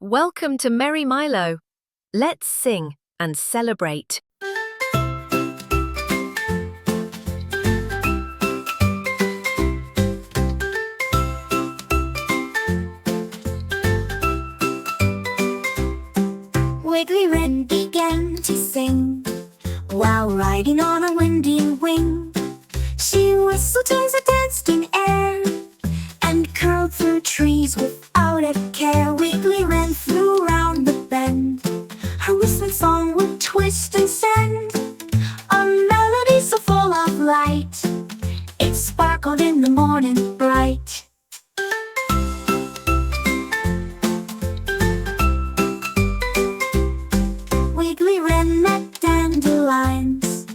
Welcome to Merry Milo. Let's sing and celebrate. Wiggly Wren began to sing while riding on a windy wing. She whistled as it danced in air and curled through trees without a care. Wiggly Wren flew round the bend. Her whistling song would twist and send a melody so full of light. It sparkled in the morning bright. Wiggly Wren met dandelions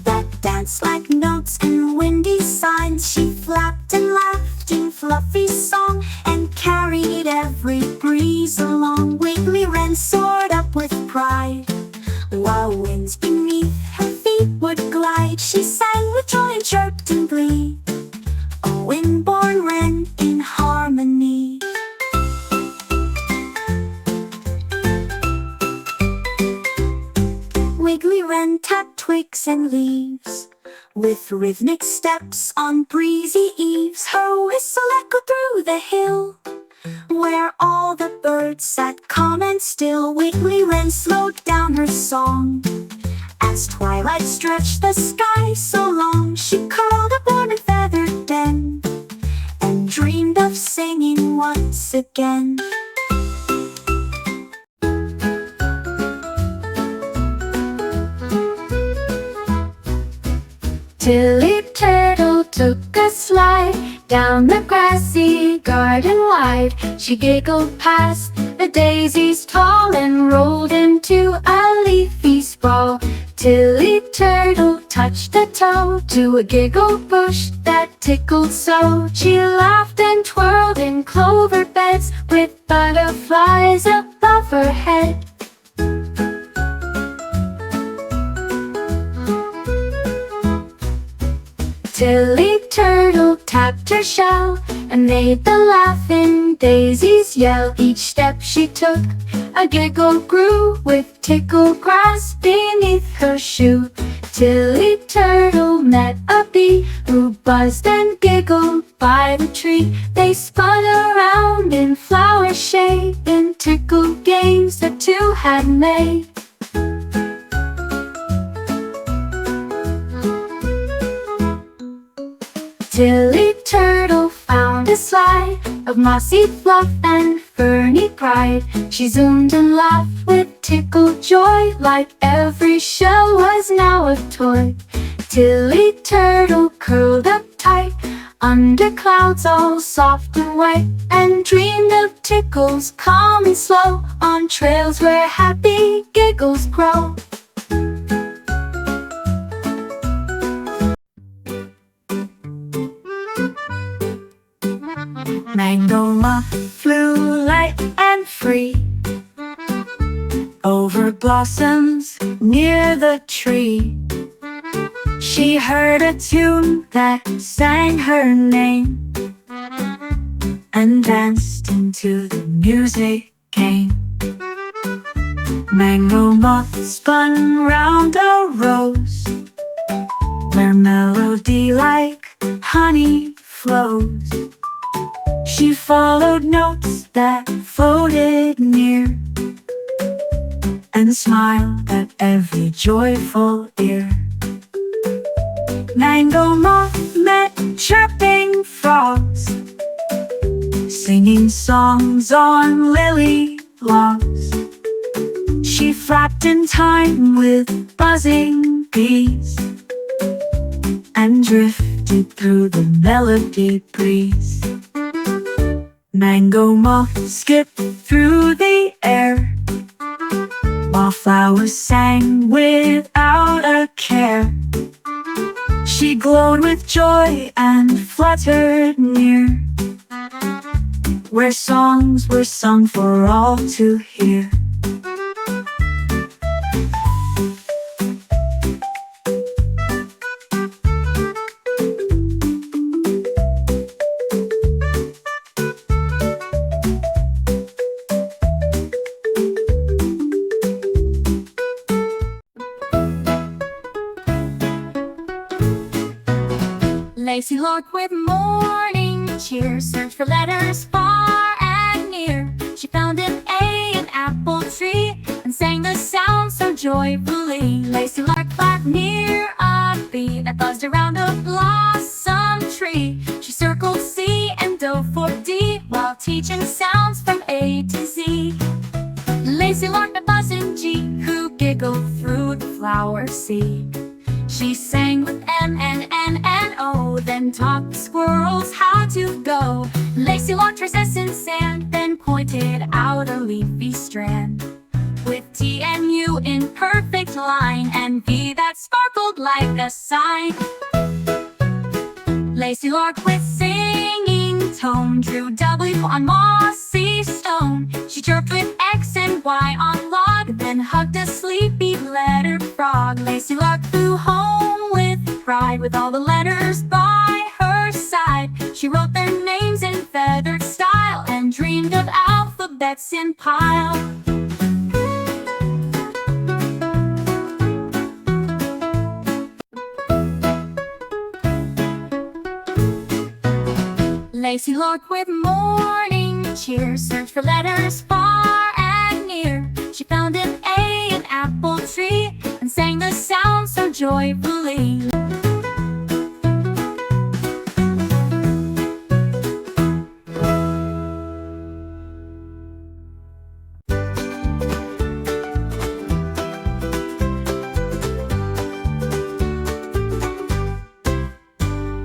that danced like notes and windy signs. She flapped and laughed in fluffy song and carried every breeze along. Wiggly Wren soared up with pride while winds beneath her feet would glide. She sang with joy and chirped in glee, a wind-born wren in harmony. Wiggly Wren tapped twigs and leaves with rhythmic steps on breezy eaves. Her whistle echoed through the hill where all the birds sat calm and still. Wiggly Wren slowed down her song as twilight stretched the sky so long. She curled up warm and feathered den and dreamed of singing once again. Tilly Turtle took a slide down the grassy garden wide. She giggled past the daisies tall and rolled into a leafy sprawl. Tilly Turtle touched a toe to a giggle bush that tickled so. She laughed and twirled in clover beds with butterflies above her head. Tilly Turtle tapped her shell and made the laughing daisies yell. Each step she took, a giggle grew with tickled grass beneath her shoe. Tilly Turtle met a bee who buzzed and giggled by the tree. They spun around in flower shade in tickled games the two had made. Tilly Turtle found a slide of mossy fluff and ferny pride. She zoomed and laughed with tickled joy, like every shell was now a toy. Tilly Turtle curled up tight under clouds all soft and white, and dreamed of tickles calm and slow on trails where happy giggles grow. Mango Muff flew light and free over blossoms near the tree. She heard a tune that sang her name and danced into the music came. Mango Muff spun round a rose where melody like honey flows. She followed notes that floated near and smiled at every joyful ear. Mango Muff met chirping frogs, singing songs on lily logs. She flapped in time with buzzing bees and drifted through the melody breeze. Mango Muff skipped through the air while flowers sang without a care. She glowed with joy and fluttered near where songs were sung for all to hear. Lacy lark with morning cheer searched for letters far and near. She found an A, an apple tree, and sang the sound so joyfully. Lacy lark flapped near a bee that buzzed around a blossom tree. She circled C and dove for D while teaching sounds from A to Z. Lacy lark that buzzed in G, who giggled through the flower seed. She sang with M and N and O, then taught the squirrels how to go. Lacy lark traced S in sand, then pointed out a leafy strand. With T and U in perfect line, and V that sparkled like a sign. Lacy lark with singing tone drew W on mossy stone. She chirped with X and Y on log, then hugged a sleepy letter frog. Lacy lark flew home with pride, with all the letters by her side. She wrote their names in feathered style, and dreamed of alphabets in pile. Lacy lark with morning cheer searched for letters far and near. She found an A, an apple tree, and sang the sound so joyfully.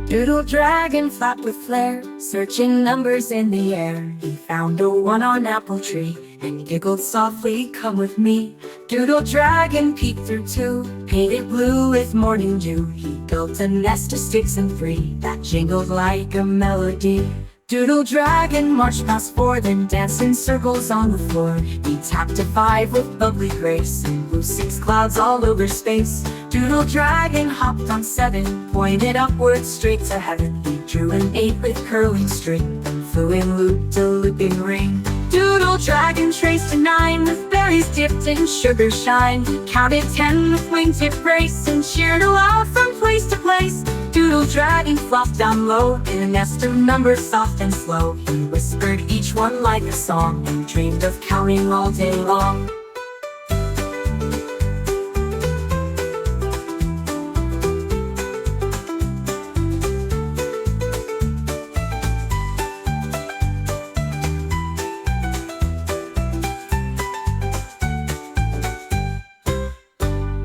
Doodle dragon flapped with flair, searching numbers in the air. He found a 1 on apple tree, and giggled softly, "Come with me." Doodle dragon peeked through 2, painted blue with morning dew. He built a nest of sticks and 3 that jingled like a melody. Doodle dragon marched past 4, then danced in circles on the floor. He tapped a 5 with bubbly grace, and blew 6 clouds all over space. Doodle dragon hopped on 7, pointed upwards straight to heaven. He drew an 8 with curling string, then flew in loop-to-looping ring. Doodle dragon traced a 9 with berries dipped in sugar shine. He counted 10 with wingtip grace, and cheered aloud from place to place. Doodle dragon flopped down low in a nest of numbers soft and slow. He whispered each one like a song, and dreamed of counting all day long.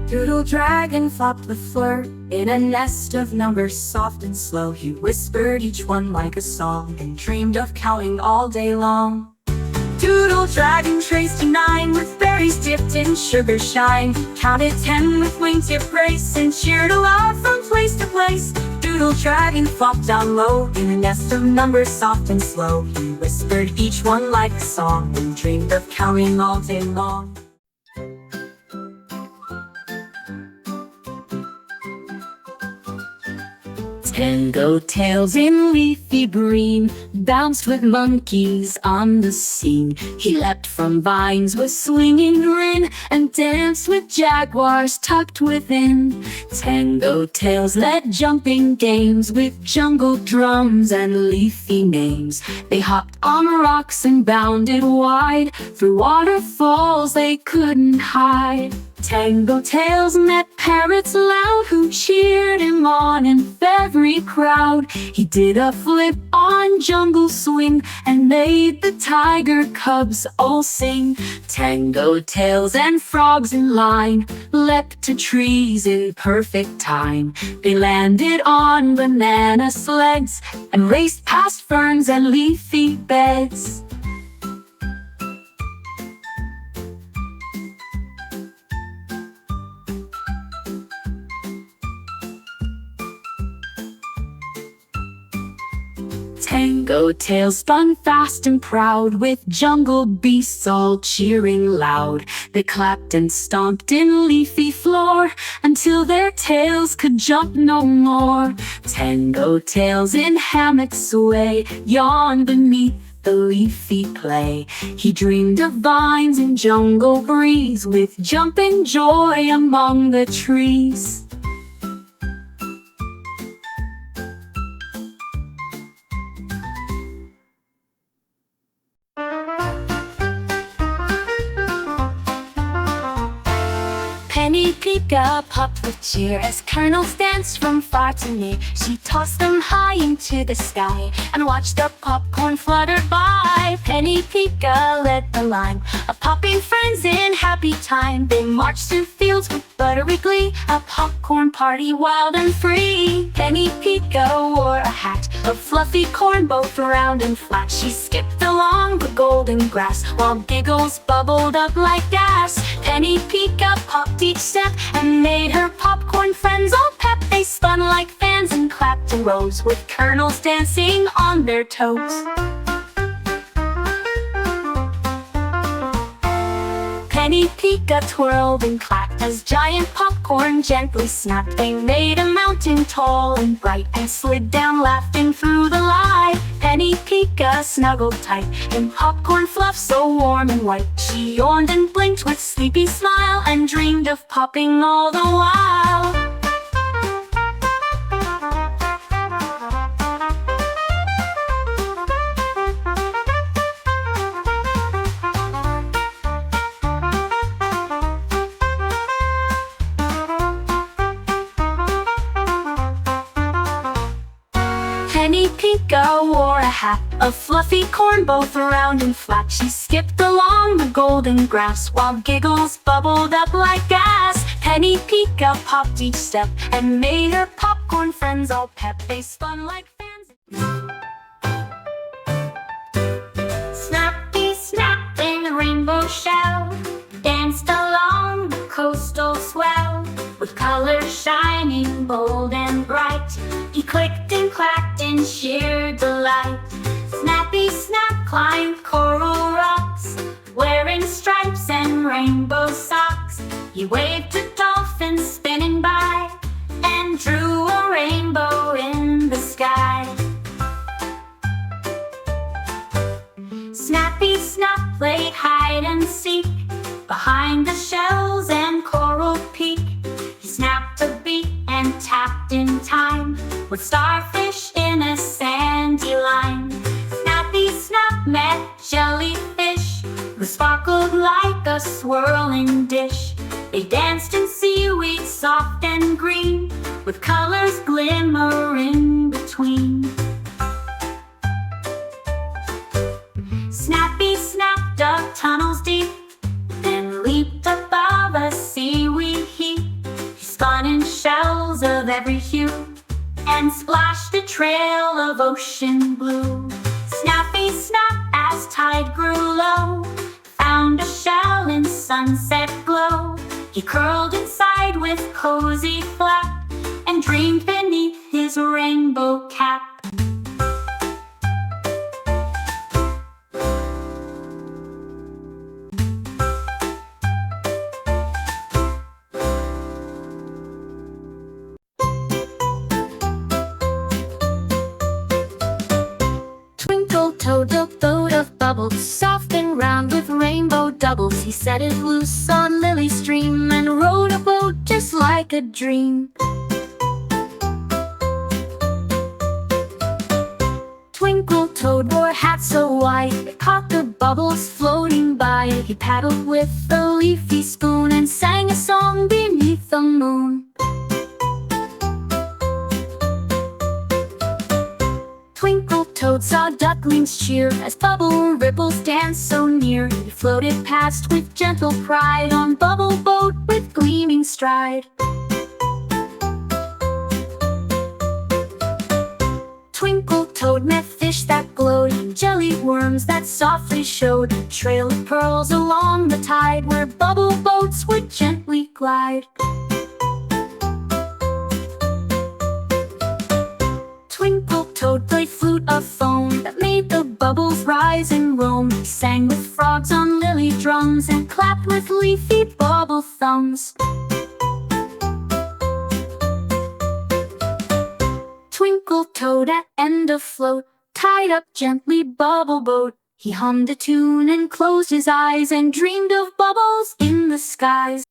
Doodle dragon flopped with flirt in a nest of numbers soft and slow. He whispered each one like a song, and dreamed of counting all day long. Doodle dragon traced a 9 with berries dipped in sugar shine. He counted 10 with wingtip grace, and cheered aloud from place to place. Doodle dragon flopped down low in a nest of numbers soft and slow. He whispered each one like a song, and dreamed of counting all day long. Tango tails in leafy green bounced with monkeys on the scene. He leapt from vines with swinging grin, and danced with jaguars tucked within. Tango tails led jumping games with jungle drums and leafy names. They hopped on rocks and bounded wide, through waterfalls they couldn't hide. Tango tails met parrots loud, who cheered him on in every crowd. He did a flip on jungle swing, and made the tiger cubs all sing. Tango tails and frogs in line leapt to trees in perfect time. They landed on banana sleds, and raced past ferns and leafy beds. Tango tails spun fast and proud, with jungle beasts all cheering loud. They clapped and stomped in leafy floor, until their tails could jump no more. Tango tails in hammocks sway, yawned beneath the leafy play. He dreamed of vines and jungle breeze, with jumping joy among the trees. Penny Pika popped with cheer as kernels danced from far to near. She tossed them high into the sky and watched the popcorn flutter by. Penny Pika led the line, a popping friends in happy time. They marched through fields with buttery glee, a popcorn party wild and free. Penny Pika wore a hat of fluffy corn, both round and flat. She skipped along the golden grass while giggles bubbled up like gas. Penny Pika popped each step and made her popcorn friends all pep. They spun like fans and clapped in rows with kernels dancing on their toes. Penny Pika twirled and clapped as giant popcorn gently snapped. They made a mountain tall and bright and slid down laughing through the light. Penny Pika snuggled tight in popcorn fluff so warm and white. She yawned and blinked with sleepy smile and dreamed of popping all the while. Penny Pika wore a hat of fluffy corn, both round and flat. She skipped along the golden grass while giggles bubbled up like gas. Penny Pika popped each step and made her popcorn friends all pep. They spun like fans. Snappy snap in the rainbow shell danced along the coastal swell, with colors shining bold and bright. He clicked and clacked in sheer delight. Snappy Snap climbed coral rocks, wearing stripes and rainbow socks. He waved to dolphins spinning by and drew a rainbow in the sky. Snappy Snap played hide and seek behind the shells and coral peak. He snapped a beat and tapped in time with starfish in a sandy line. Snappy Snap met jellyfish who sparkled like a swirling dish. They danced in seaweed soft and green, with colors glimmering between. Snappy Snap dug tunnels deep and leaped above a seaweed heap. He spun in shells of every hue and splashed a trail of ocean blue. Snappy Snap, as tide grew low, found a shell in sunset glow. He curled inside with cozy flap and dreamed beneath his rainbow cap. Toad, the boat of bubbles, soft and round with rainbow doubles. He set it loose on Lily Stream and rowed a boat just like a dream. Twinkle Toad wore a hat so wide it caught the bubbles floating by. He paddled with a leafy spoon and sang a song beneath the moon. Twinkle Toad saw ducklings cheer as bubble ripples danced so near. He floated past with gentle pride on Bubble Boat with gleaming stride. Twinkle Toad met fish that glowed and jelly worms that softly showed a trail of pearls along the tide where bubble boats would gently glide. Twinkle Toad played flute of foam that made the bubbles rise and roam. He sang with frogs on lily drums and clapped with leafy bubble thumbs. Twinkle Toad at end of float, tied up gently Bubble Boat. He hummed a tune and closed his eyes and dreamed of bubbles in the skies.